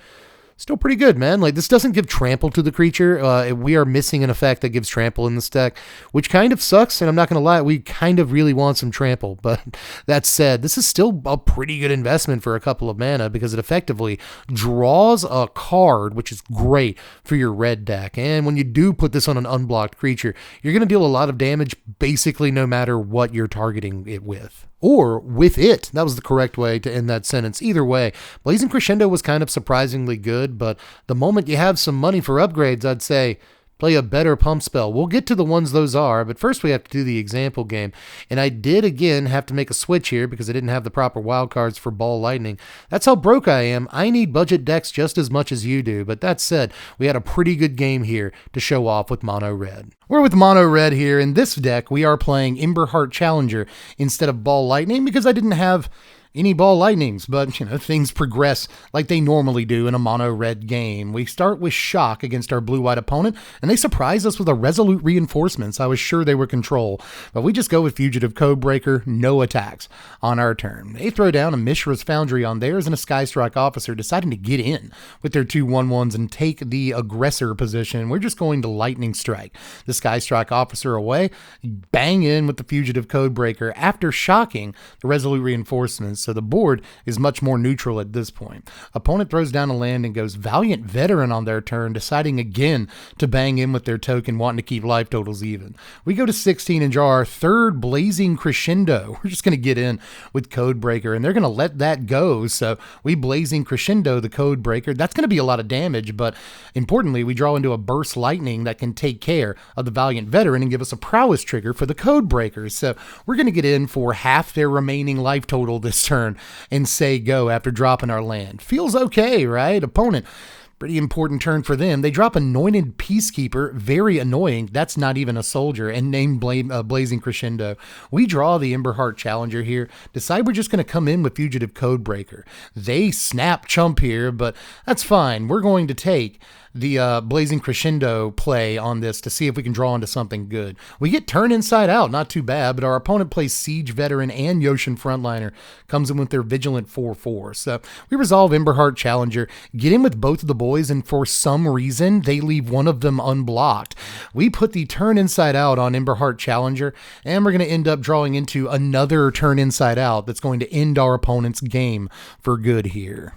Still pretty good, man. Like, this doesn't give trample to the creature. We are missing an effect that gives trample in this deck, which kind of sucks, and I'm not going to lie, we kind of really want some trample. But that said, this is still a pretty good investment for a couple of mana because it effectively draws a card, which is great for your red deck. And when you do put this on an unblocked creature, you're going to deal a lot of damage basically no matter what you're targeting it with. Or with it. That was the correct way to end that sentence. Either way, Blazing Crescendo was kind of surprisingly good, but the moment you have some money for upgrades, I'd say play a better pump spell. We'll get to the ones those are, but first we have to do the example game. And I did, again, have to make a switch here because I didn't have the proper wildcards for Ball Lightning. That's how broke I am. I need budget decks just as much as you do. But that said, we had a pretty good game here to show off with Mono Red. We're with Mono Red here. In this deck, we are playing Emberheart Challenger instead of Ball Lightning because I didn't have any Ball Lightnings, but, things progress like they normally do in a mono red game. We start with Shock against our blue-white opponent, and they surprise us with a Resolute Reinforcements. I was sure they were Control, but we just go with Fugitive Codebreaker, no attacks on our turn. They throw down a Mishra's Foundry on theirs and a Skystrike Officer, deciding to get in with their 2/1/1s and take the aggressor position. We're just going to Lightning Strike the Skystrike Officer away, bang in with the Fugitive Codebreaker after shocking the Resolute Reinforcements. So the board is much more neutral at this point. Opponent throws down a land and goes Valiant Veteran on their turn, deciding again to bang in with their token, wanting to keep life totals even. We go to 16 and draw our third Blazing Crescendo. We're just going to get in with Codebreaker, and they're going to let that go. So we Blazing Crescendo the Codebreaker. That's going to be a lot of damage, but importantly, we draw into a Burst Lightning that can take care of the Valiant Veteran and give us a prowess trigger for the Codebreaker. So we're going to get in for half their remaining life total this turn and say go after dropping our land. Feels okay, right? Opponent, pretty important turn for them. They drop Anointed Peacekeeper, very annoying. That's not even a soldier, and name Blazing Crescendo. We draw the Emberheart Challenger here, decide we're just going to come in with Fugitive Codebreaker. They snap chump here, but that's fine. We're going to take the Blazing Crescendo play on this to see if we can draw into something good. We get Turn Inside Out, not too bad, but our opponent plays Siege Veteran and Yoshin Frontliner, comes in with their Vigilant 4/4. So we resolve Emberheart Challenger, get in with both of the boys, and for some reason, they leave one of them unblocked. We put the Turn Inside Out on Emberheart Challenger, and we're going to end up drawing into another Turn Inside Out that's going to end our opponent's game for good here.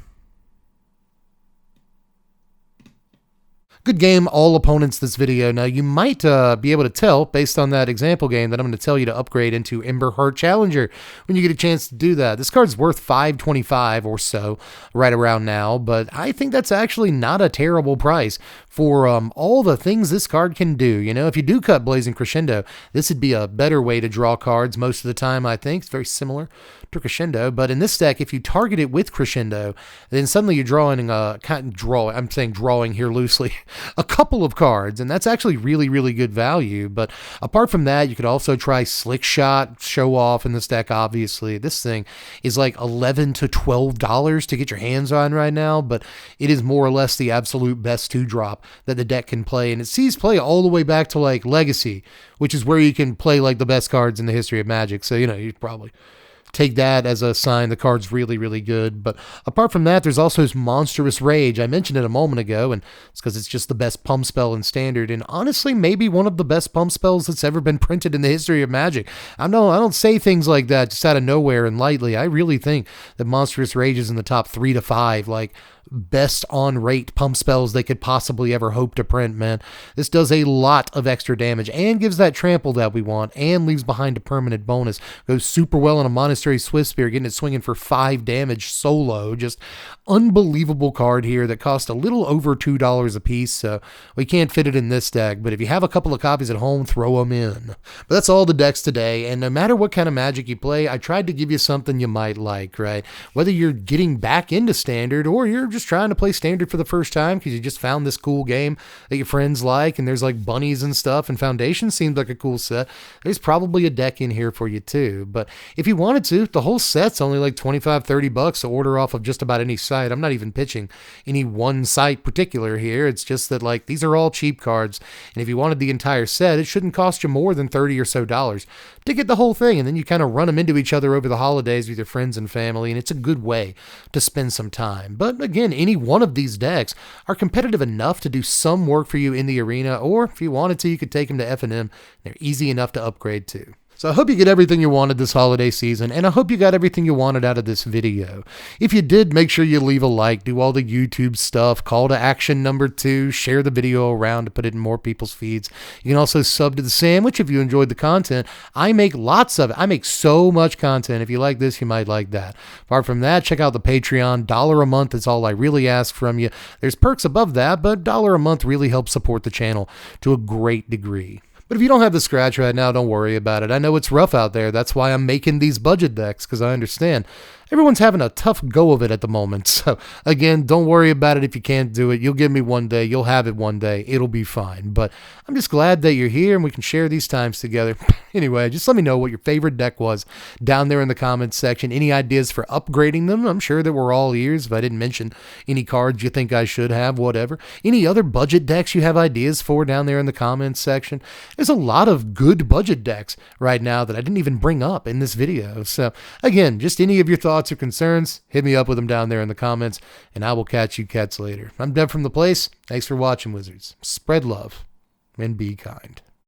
Good game, all opponents this video. Now, you might be able to tell, based on that example game, that I'm going to tell you to upgrade into Emberheart Challenger when you get a chance to do that. This card's worth $5.25 or so right around now, but I think that's actually not a terrible price for all the things this card can do. If you do cut Blazing Crescendo, this would be a better way to draw cards most of the time, I think. It's very similar to Crescendo, but in this deck, if you target it with Crescendo, then suddenly you're drawing I'm saying drawing here loosely, a couple of cards, and that's actually really, really good value. But apart from that, you could also try Slick Shot, show off in this deck, obviously. This thing is like $11 to $12 to get your hands on right now, but it is more or less the absolute best 2-drop that the deck can play, and it sees play all the way back to like Legacy, which is where you can play like the best cards in the history of Magic. So, you probably take that as a sign the card's really, really good. But apart from that, there's also this Monstrous Rage. I mentioned it a moment ago, and it's because it's just the best pump spell in Standard, and honestly, maybe one of the best pump spells that's ever been printed in the history of Magic. I don't say things like that just out of nowhere and lightly. I really think that Monstrous Rage is in the top 3 to 5, like, best on rate pump spells they could possibly ever hope to print, man. This does a lot of extra damage and gives that trample that we want and leaves behind a permanent bonus. Goes super well on a Monastery Swiftspear, getting it swinging for 5 damage solo. Just unbelievable card here that cost a little over $2 a piece, so we can't fit it in this deck, but if you have a couple of copies at home, throw them in. But that's all the decks today, and no matter what kind of Magic you play, I tried to give you something you might like, right? Whether you're getting back into Standard or you're just trying to play Standard for the first time because you just found this cool game that your friends like, and there's like bunnies and stuff, and Foundations seems like a cool set, there's probably a deck in here for you too. But if you wanted to, the whole set's only like $25-30 to order off of just about any site. I'm not even pitching any one site particular here. It's just that, like, these are all cheap cards, and if you wanted the entire set, it shouldn't cost you more than $30 or so to get the whole thing, and then you kind of run them into each other over the holidays with your friends and family, and it's a good way to spend some time. But again, again, any one of these decks are competitive enough to do some work for you in the arena, or if you wanted to, you could take them to F&M. They're easy enough to upgrade to. So I hope you get everything you wanted this holiday season, and I hope you got everything you wanted out of this video. If you did, make sure you leave a like, do all the YouTube stuff, call to action number 2, share the video around to put it in more people's feeds. You can also sub to the sandwich if you enjoyed the content. I make lots of it. I make so much content. If you like this, you might like that. Apart from that, check out the Patreon. $1 a month is all I really ask from you. There's perks above that, but $1 a month really helps support the channel to a great degree. But if you don't have the scratch right now, don't worry about it. I know it's rough out there. That's why I'm making these budget decks, because I understand everyone's having a tough go of it at the moment. So again, don't worry about it if you can't do it. You'll give me one day. You'll have it one day. It'll be fine. But I'm just glad that you're here and we can share these times together. Anyway, just let me know what your favorite deck was down there in the comments section. Any ideas for upgrading them? I'm sure that we're all ears. If I didn't mention any cards you think I should have, whatever. Any other budget decks you have ideas for down there in the comments section? There's a lot of good budget decks right now that I didn't even bring up in this video. So again, just any of your thoughts or concerns, hit me up with them down there in the comments, and I will catch you cats later. I'm Dev from The Place. Thanks for watching, Wizards. Spread love and be kind.